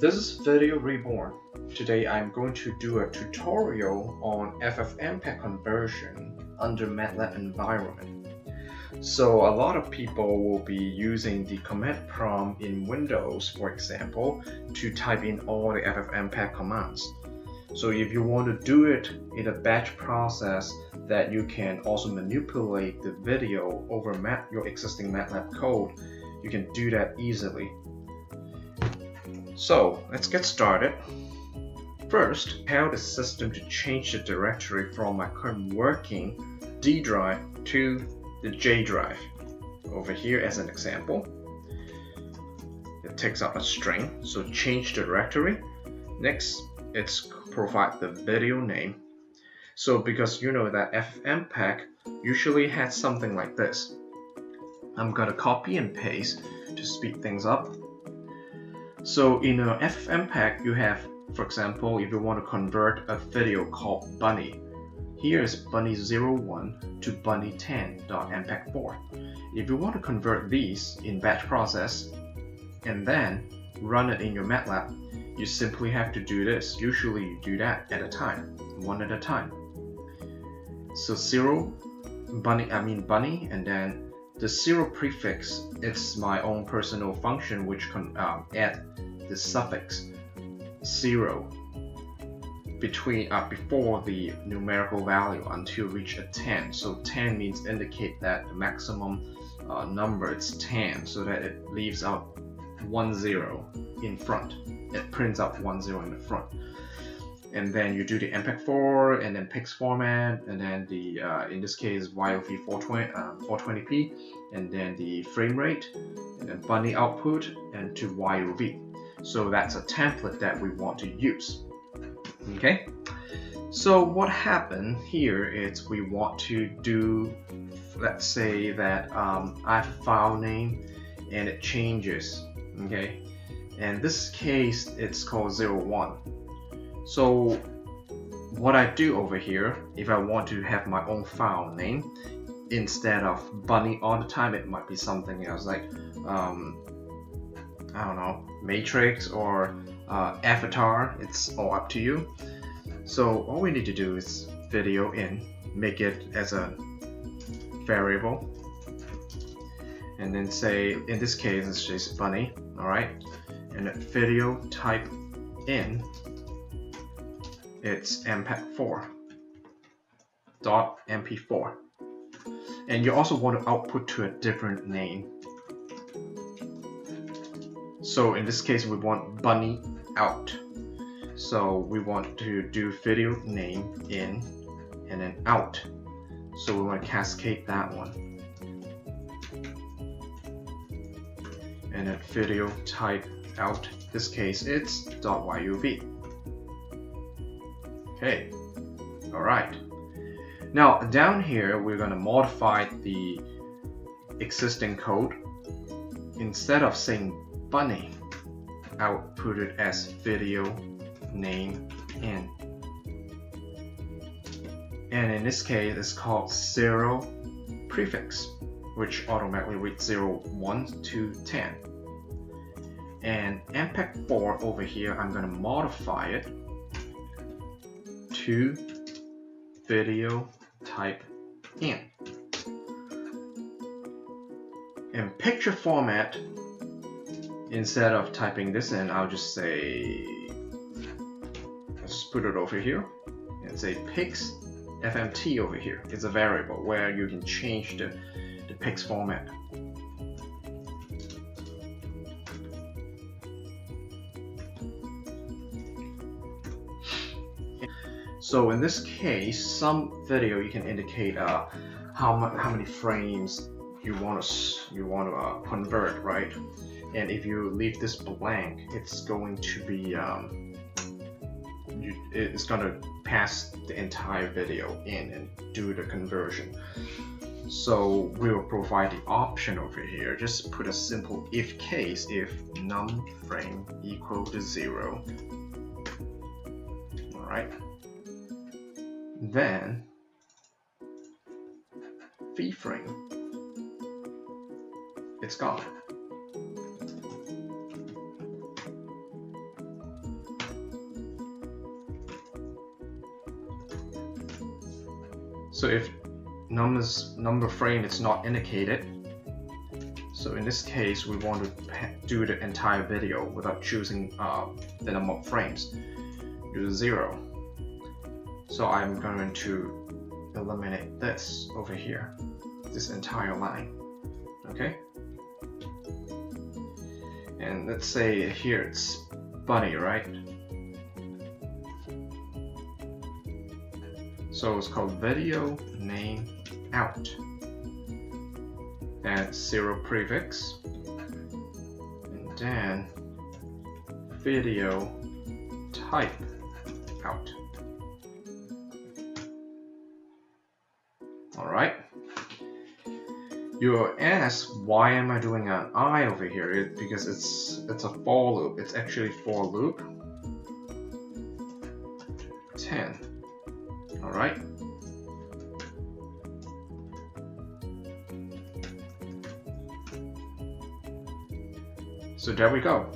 This is Video Reborn. Today I'm going to do a tutorial on FFMPEG conversion under MATLAB environment. So a lot of people will be using the command prompt in Windows, for example, to type in all the FFmpeg commands. So if you want to do it in a batch process that you can also manipulate the video over your existing MATLAB code, you can do that easily. So let's get started. First, tell the system to change the directory from my current working D drive to the J drive. Over here as an example, it takes up a string, so change the directory. Next, it's provide the video name. So because you know that FFmpeg usually has something like this, I'm gonna copy and paste to speed things up. So in a FFmpeg, you have, for example, if you want to convert a video called bunny, here is bunny01 to bunny10.mpeg4. If you want to convert these in batch process and then run it in your MATLAB, you simply have to do this. Usually you do that at a time, one at a time. So bunny, and then the 0 prefix, it's my own personal function which can add the suffix 0 before the numerical value until reach a 10. So 10 means indicate that the maximum number is 10, so that it leaves out 10 in front. It prints out 10 in the front. And then you do the MPEG-4 and then PIX format, and then the in this case YOV 420p, and then the frame rate, and then bunny output, and to YOV. So that's a template that we want to use. Okay. So what happened here is we want to do, let's say that I have a file name and it changes. Okay. And this case it's called 01. So what I do over here, if I want to have my own file name, instead of bunny all the time, it might be something else like, I don't know, matrix or avatar. It's all up to you. So all we need to do is video in, make it as a variable, and then say, in this case, it's just bunny, all right? And then video type in, it's mpeg4.mp4, and you also want to output to a different name. So in this case we want bunny out, so we want to do video name in and then out, so we want to cascade that one, and then video type out, in this case it's .yuv. Okay, alright. Now down here we're going to modify the existing code. Instead of saying bunny, output it as video name in. And in this case it's called 0 prefix, which automatically reads 01 to 10. And MPEG-4 over here, I'm going to modify it to video type in. In picture format, instead of typing this in, I'll just say, let's put it over here and say PIX FMT over here. It's a variable where you can change the PIX format. So in this case, some video you can indicate how many frames you want to convert, right? And if you leave this blank, it's going to be it's going to pass the entire video in and do the conversion. So we will provide the option over here. Just put a simple if case, if num frame equal to 0. All right. Then v frame, it's gone. So if number frame is not indicated, so in this case we want to do the entire video without choosing the number of frames, use 0. So I'm going to eliminate this over here, this entire line. Okay, and let's say here it's bunny, right? So it's called video name out, and 0 prefix, and then video type out. Alright, you'll ask, why am I doing an I over here? Because it's a for loop. It's actually for loop 10. Alright, so there we go.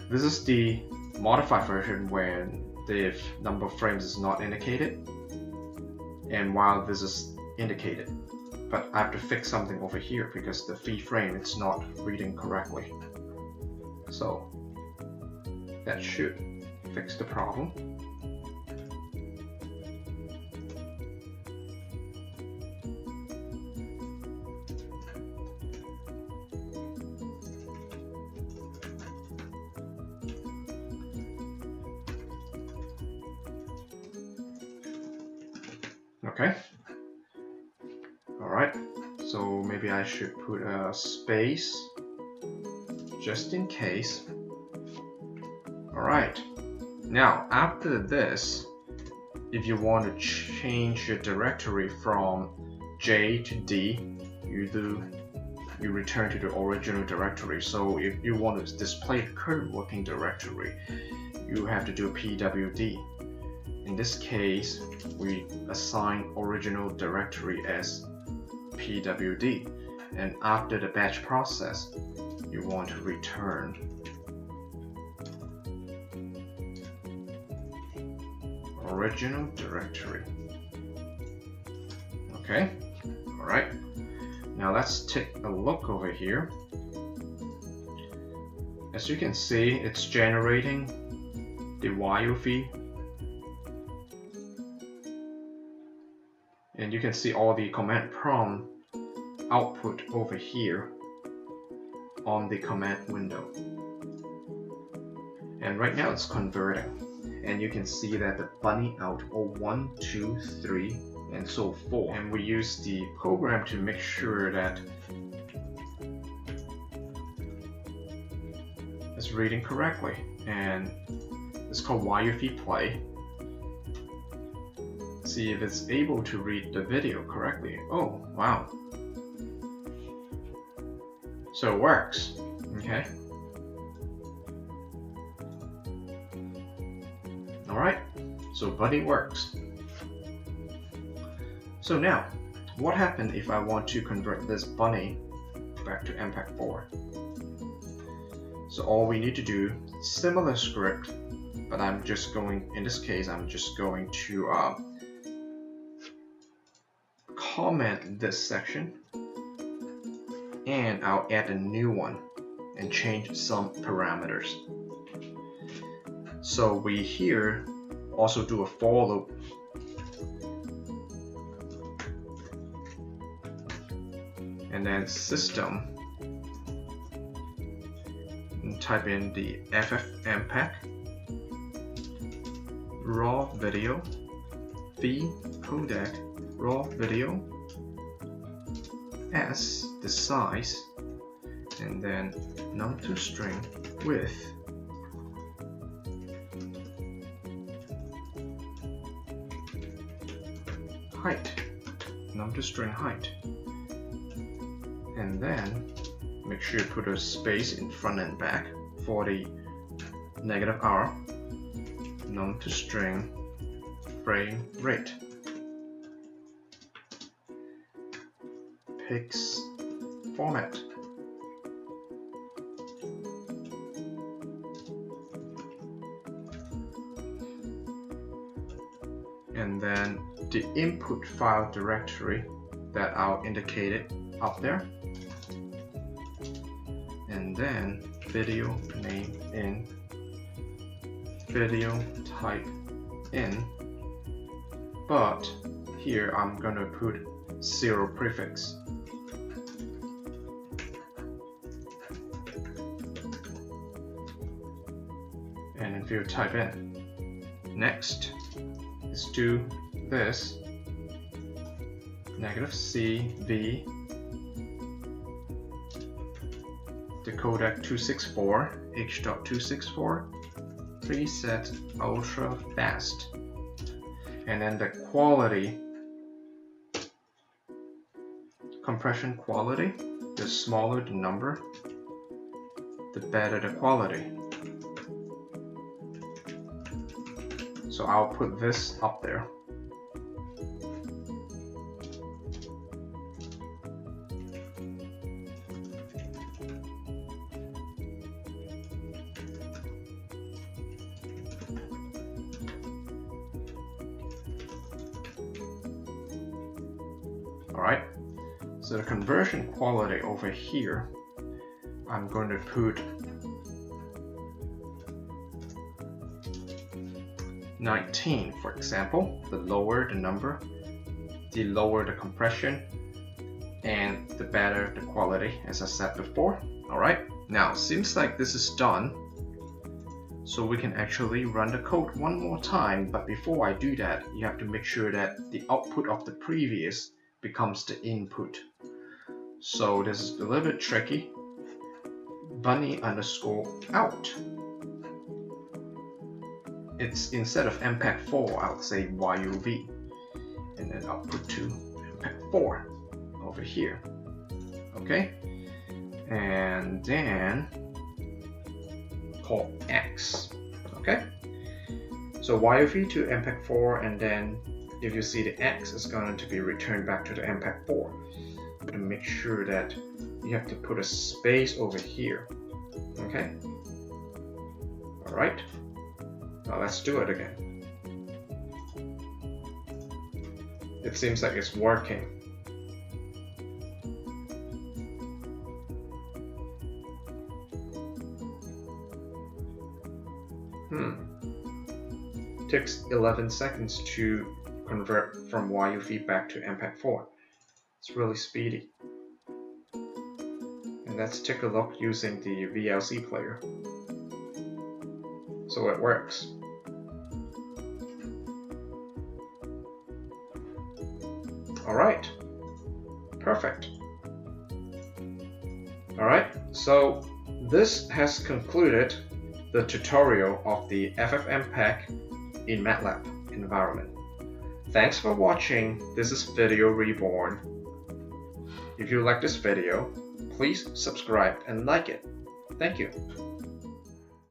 This is the modified version when the number of frames is not indicated, and while this is indicated. But I have to fix something over here because the feed frame is not reading correctly. So that should fix the problem. Okay. Alright, so maybe I should put a space just in case. Alright, now after this, if you want to change your directory from J to D, you return to the original directory. So if you want to display the current working directory, you have to do pwd. In this case, we assign original directory as pwd, and after the batch process, you want to return original directory. Okay, alright. Now let's take a look over here. As you can see, it's generating the while feed. And you can see all the command prompt output over here on the command window. And right now it's converting. And you can see that the bunny out 1, 2, 3, and so forth. And we use the program to make sure that it's reading correctly. And it's called while feed play. See if it's able to read the video correctly. Oh, wow. So it works. Okay. Alright, so bunny works. So now, what happens if I want to convert this bunny back to MPEG 4? So all we need to do, similar script, but I'm just going, in this case, I'm just going to comment this section, and I'll add a new one and change some parameters. So we here also do a for loop. And then system, and type in the FFMPEG raw video feed codec raw video as the size, and then num2 string width, height, num2 string height, and then make sure you put a space in front and back for the -r, num2 string frame rate, pix format, and then the input file directory that I'll indicate it up there, and then video name in, video type in, but here I'm gonna put 0 prefix. And if you type in, next is do this -CV the codec 264 H.264 preset ultra fast, and then the quality, compression quality, the smaller the number, the better the quality. So I'll put this up there. Alright, so the conversion quality over here, I'm going to put 19, for example. The lower the number, the lower the compression, and the better the quality, as I said before. Alright, now seems like this is done, so we can actually run the code one more time. But before I do that, you have to make sure that the output of the previous becomes the input. So this is a little bit tricky. bunny_out. It's instead of MPEG-4, I'll say YUV, and then I'll put to MPEG-4 over here. Okay, and then call X. Okay, so YUV to MPEG-4, and then if you see the X is going to be returned back to the MPEG-4. To make sure that you have to put a space over here. Okay, all right. Now let's do it again. It seems like it's working. Takes 11 seconds to convert from YUV back to MPEG-4. It's really speedy. And let's take a look using the VLC player. So it works. Alright, perfect. Alright, so this has concluded the tutorial of the FFMPEG in MATLAB environment. Thanks for watching. This is Video Reborn. If you like this video, please subscribe and like it. Thank you.